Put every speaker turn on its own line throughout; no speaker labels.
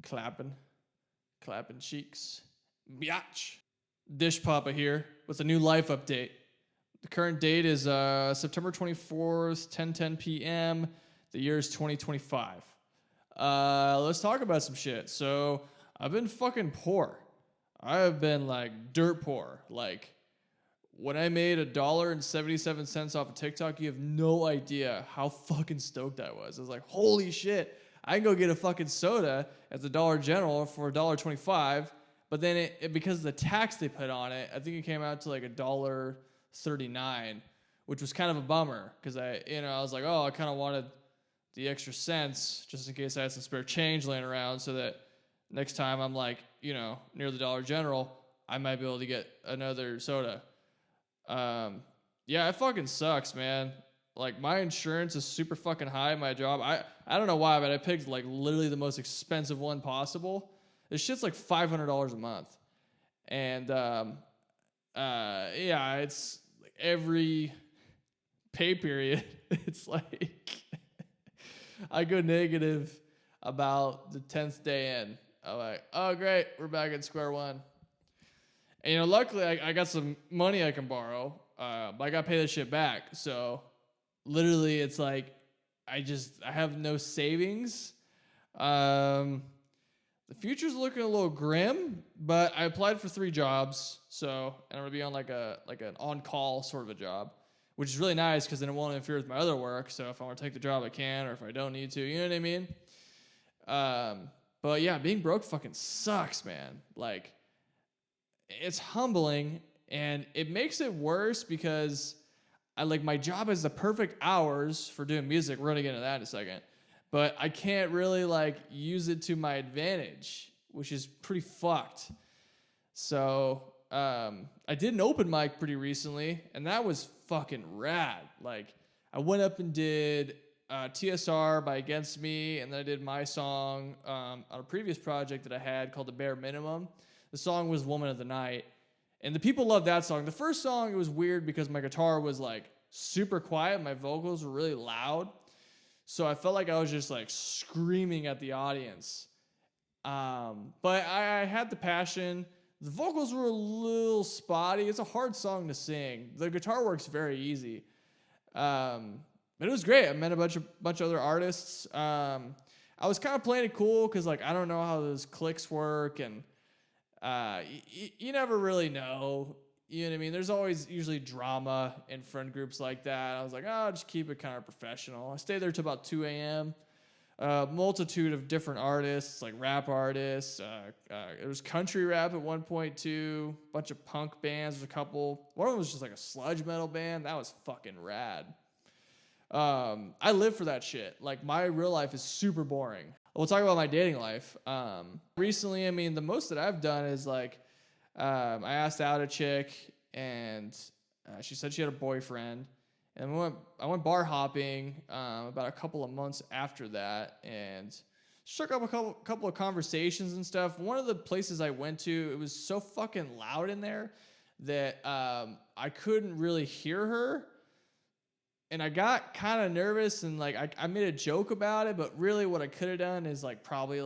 clapping cheeks. Biatch. Dishpapa here with a new life update. The current date is September 24th, 10:10 p.m. The year is 2025. Let's talk about some shit. So I've been fucking poor. I have been like dirt poor. Like when I made $1.77 off of TikTok, you have no idea how fucking stoked I was. I was like, holy shit, I can go get a fucking soda at the Dollar General for $1.25. But then it because of the tax they put on it, I think it came out to like $1.39, which was kind of a bummer because I was like, oh, I kind of wanted the extra cents just in case I had some spare change laying around so that next time I'm like, near the Dollar General, I might be able to get another soda. Yeah, it fucking sucks, man. Like my insurance is super fucking high at my job. I don't know why, but I picked like literally the most expensive one possible. This shit's like $500 a month. And yeah, it's like every pay period, it's like I go negative about the 10th day in. I'm like, oh great, we're back at square one. And luckily I got some money I can borrow, but I gotta pay this shit back. So literally it's like I have no savings. The future's looking a little grim, but I applied for 3 jobs, and I'm gonna be on like an on-call sort of a job, which is really nice because then it won't interfere with my other work. So if I want to take the job, I can, or if I don't need to, you know what I mean? But yeah, being broke fucking sucks, man. Like, it's humbling, and it makes it worse because my job has the perfect hours for doing music. We're gonna get into that in a second. But I can't really use it to my advantage, which is pretty fucked. So I did an open mic pretty recently, and that was fucking rad. Like I went up and did TSR by Against Me, and then I did my song on a previous project that I had called The Bare Minimum. The song was Woman of the Night, and the people loved that song. The first song, it was weird because my guitar was super quiet, my vocals were really loud. So I felt like I was just screaming at the audience. But I had the passion. The vocals were a little spotty. It's a hard song to sing. The guitar work's very easy. But it was great. I met a bunch of other artists. I was kind of playing it cool because I don't know how those clicks work, and you never really know. You know what I mean? There's always usually drama in friend groups like that. I was like, oh, just keep it kind of professional. I stayed there till about 2 a.m. Multitude of different artists, like rap artists. It was country rap at one point too. Bunch of punk bands. There's a couple. One of them was just a sludge metal band. That was fucking rad. I live for that shit. My real life is super boring. We'll talk about my dating life. Recently, the most that I've done is I asked out a chick, and she said she had a boyfriend, and I went bar hopping about a couple of months after that, and struck up a couple of conversations and stuff. One of the places I went to, it was so fucking loud in there that I couldn't really hear her, and I got kind of nervous, and I made a joke about it, but really what I could have done is probably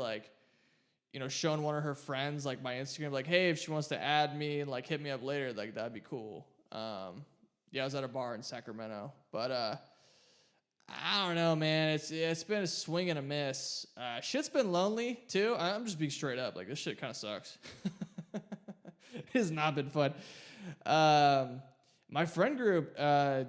showing one of her friends my Instagram, hey, if she wants to add me and hit me up later, that'd be cool. Yeah, I was at a bar in Sacramento, but I don't know, man. It's been a swing and a miss. Shit's been lonely too. I'm just being straight up. This shit kind of sucks. It has not been fun. My friend group kind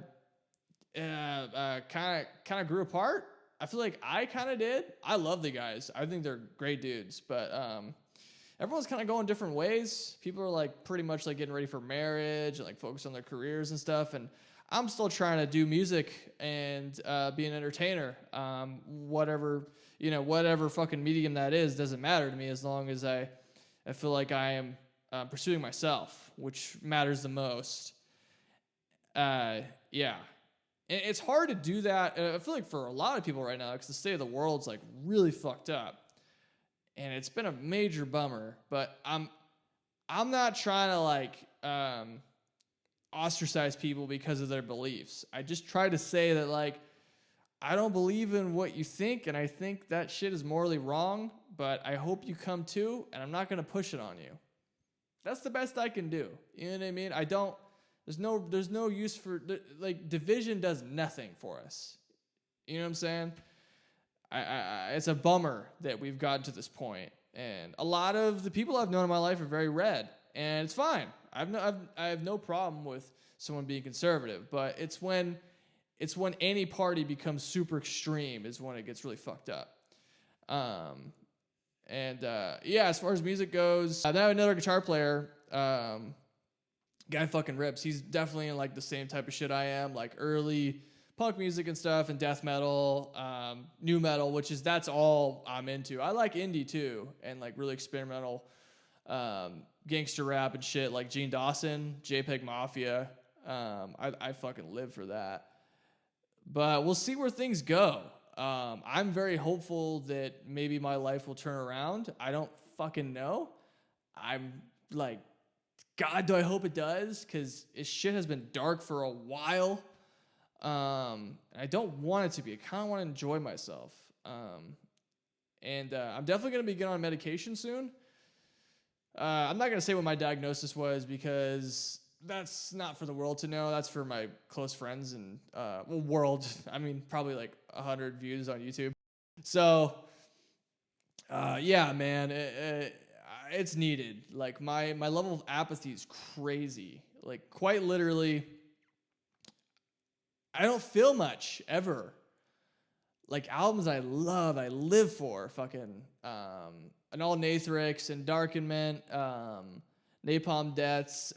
of grew apart. I feel like I kind of did. I love the guys. I think they're great dudes, but everyone's kind of going different ways. People are pretty much getting ready for marriage and focus on their careers and stuff. And I'm still trying to do music and be an entertainer. Whatever fucking medium that is doesn't matter to me as long as I feel like I am pursuing myself, which matters the most. Yeah. It's hard to do that. I feel like for a lot of people right now, because the state of the world's really fucked up, and it's been a major bummer. But I'm not trying to ostracize people because of their beliefs. I just try to say that I don't believe in what you think, and I think that shit is morally wrong. but I hope you come too, and I'm not going to push it on you. That's the best I can do. You know what I mean? There's no use for, like, division does nothing for us. You know what I'm saying? It's a bummer that we've gotten to this point. And a lot of the people I've known in my life are very red, and it's fine. I have no problem with someone being conservative, but it's when any party becomes super extreme is when it gets really fucked up. Yeah, as far as music goes, I have another guitar player. Guy fucking rips. He's definitely in like the same type of shit I am, like early punk music and stuff, and death metal, new metal, that's all I'm into. I like indie too, and like really experimental, gangster rap and shit, like Gene Dawson, JPEG Mafia. I fucking live for that. But we'll see where things go. I'm very hopeful that maybe my life will turn around. I don't fucking know. I'm like, God, do I hope it does? Because this shit has been dark for a while. I don't want it to be. I kind of want to enjoy myself. I'm definitely going to be getting on medication soon. I'm not going to say what my diagnosis was because that's not for the world to know. That's for my close friends and, world. I mean, probably like 100 views on YouTube. So, yeah, man, it's needed. Like my level of apathy is crazy. Like quite literally, I don't feel much ever. Like albums I love, I live for. Fucking Anal Nathrix, Endarkenment, Napalm Deaths,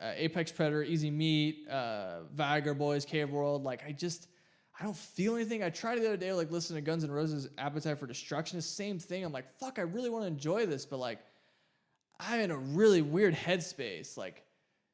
Apex Predator, Easy Meat, Viagra Boys, Cave World. Like I don't feel anything. I tried the other day, like listening to Guns N' Roses' Appetite for Destruction. The same thing. I'm like, fuck, I really want to enjoy this, but like I'm in a really weird headspace. Like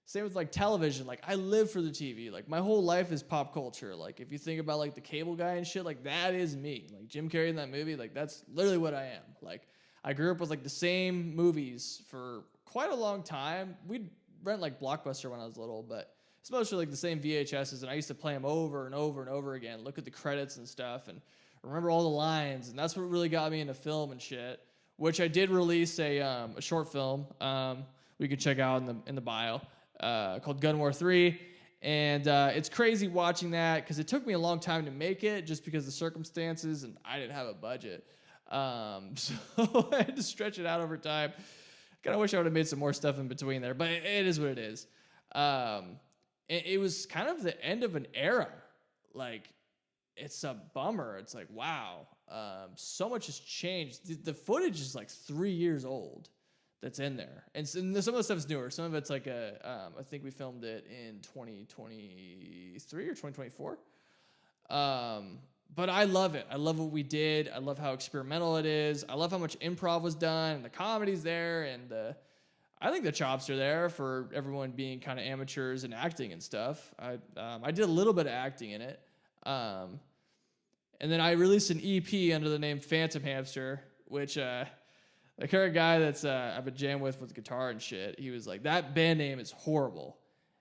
same with like television. Like I live for the TV. Like my whole life is pop culture. Like if you think about like the cable guy and shit, like that is me. Like Jim Carrey in that movie, like that's literally what I am. Like I grew up with like the same movies for quite a long time. We'd rent like Blockbuster when I was little, but it's mostly like the same VHSs, and I used to play them over and over and over again, look at the credits and stuff, and remember all the lines, and that's what really got me into film and shit, which I did release a short film we can check out in the bio called Gun War 3, and it's crazy watching that because it took me a long time to make it just because of the circumstances, and I didn't have a budget. So I had to stretch it out over time. Kind of wish I would have made some more stuff in between there, but it is what it is. It was kind of the end of an era. Like, it's a bummer. It's like, wow, so much has changed. The footage is like 3 years old that's in there. And some of the stuff is newer. Some of it's like I think we filmed it in 2023 or 2024. But I love it. I love what we did. I love how experimental it is. I love how much improv was done, and the comedy's there, and I think the chops are there for everyone being kind of amateurs and acting and stuff. I did a little bit of acting in it. And then I released an EP under the name Phantom Hamster, which the current guy that's I've been jamming with guitar and shit, he was like, that band name is horrible.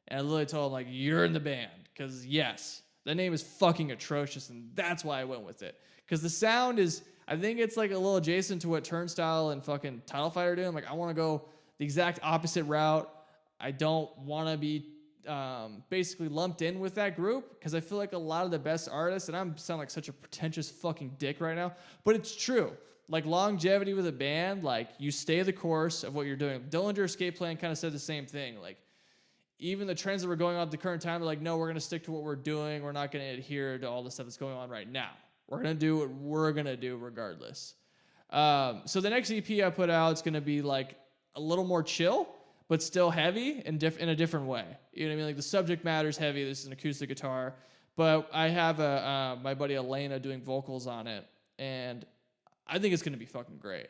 And I literally told him, like, you're in the band. Because, yes, the name is fucking atrocious, and that's why I went with it. Because the sound is, I think it's like a little adjacent to what Turnstile and fucking Title Fight are doing. Like, I want to go the exact opposite route. I don't want to be basically lumped in with that group because I feel like a lot of the best artists, and I'm sound like such a pretentious fucking dick right now, but it's true. Like longevity with a band, like you stay the course of what you're doing. Dillinger Escape Plan kind of said the same thing. Like even the trends that were going on at the current time are like, no, we're going to stick to what we're doing. We're not going to adhere to all the stuff that's going on right now. We're going to do what we're going to do regardless. So the next EP I put out is going to be like a little more chill, but still heavy in a different way. You know what I mean? Like the subject matter's heavy. This is an acoustic guitar, but I have my buddy Elena doing vocals on it, and I think it's going to be fucking great.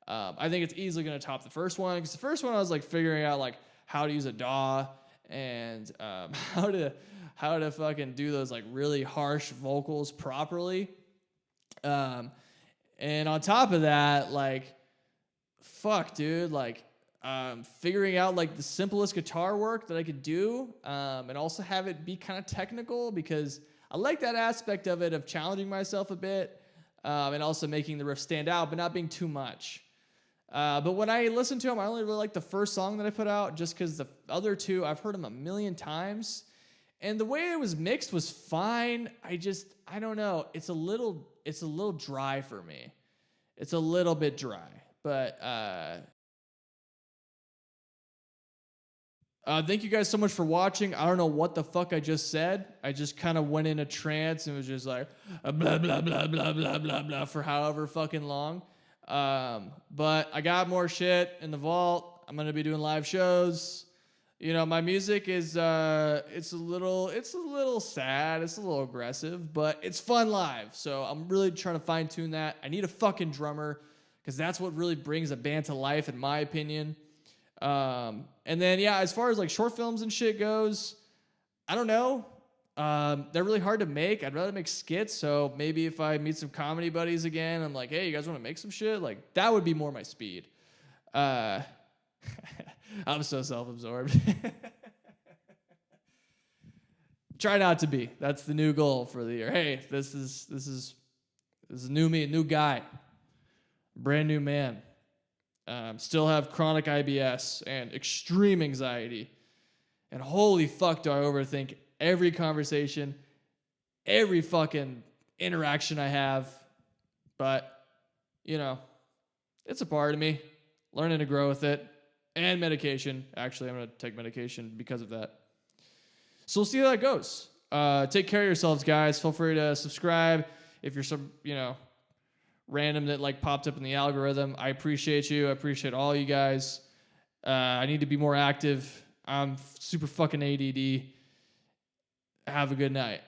I think it's easily going to top the first one, because the first one I was like figuring out like how to use a DAW and how to fucking do those like really harsh vocals properly. And on top of that, like, fuck, dude, like, figuring out like the simplest guitar work that I could do, and also have it be kind of technical, because I like that aspect of it, of challenging myself a bit. and also making the riff stand out, but not being too much. But when I listen to them, I only really like the first song that I put out, just because the other two, I've heard them a million times. And the way it was mixed was fine. I don't know. It's a little dry for me. It's a little bit dry. But thank you guys so much for watching. I don't know what the fuck I just said. I just kind of went in a trance and was just like blah, blah, blah, blah, blah, blah, blah for however fucking long. But I got more shit in the vault. I'm going to be doing live shows. You know, my music is, it's a little sad. It's a little aggressive, but it's fun live. So I'm really trying to fine tune that. I need a fucking drummer because that's what really brings a band to life, in my opinion. And then, yeah, as far as like short films and shit goes, I don't know. They're really hard to make. I'd rather make skits. So maybe if I meet some comedy buddies again, I'm like, hey, you guys want to make some shit? Like, that would be more my speed. I'm so self-absorbed. Try not to be. That's the new goal for the year. Hey, this is new me, new guy, brand new man. Still have chronic IBS and extreme anxiety. And holy fuck, do I overthink every conversation, every fucking interaction I have. But, you know, it's a part of me. Learning to grow with it. And medication. Actually, I'm going to take medication because of that. So we'll see how that goes. Take care of yourselves, guys. Feel free to subscribe if you're some, random that like popped up in the algorithm. I appreciate you. I appreciate all you guys. I need to be more active. I'm super fucking ADD. Have a good night.